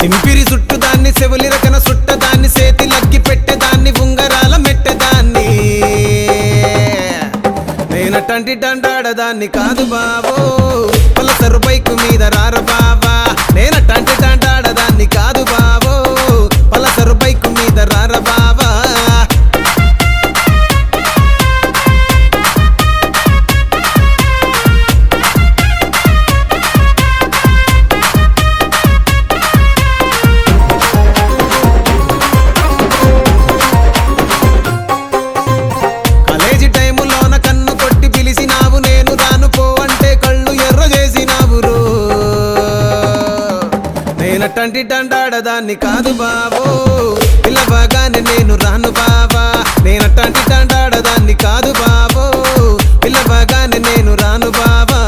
సింపిరి చుట్టుదాన్ని చెవులి రకన సుట్టదాన్ని సేతి లగ్గి పెట్టేదాన్ని ఉంగరాల మెట్టేదాన్ని నేనటంటి డండాడదాన్ని కాదు బావో పలసరు బైకు మీద రార బావా నేనటంటి డండాడదాన్ని కాదు బావో పలసరు బైకు మీద రార బావా నేనటంటి డండాడదాన్ని కాదు బావో పిల్లవగానే నేను రాను బావా నేనటంటి డండాడదాన్ని కాదు బావో పిల్లవగానే నేను రాను బావా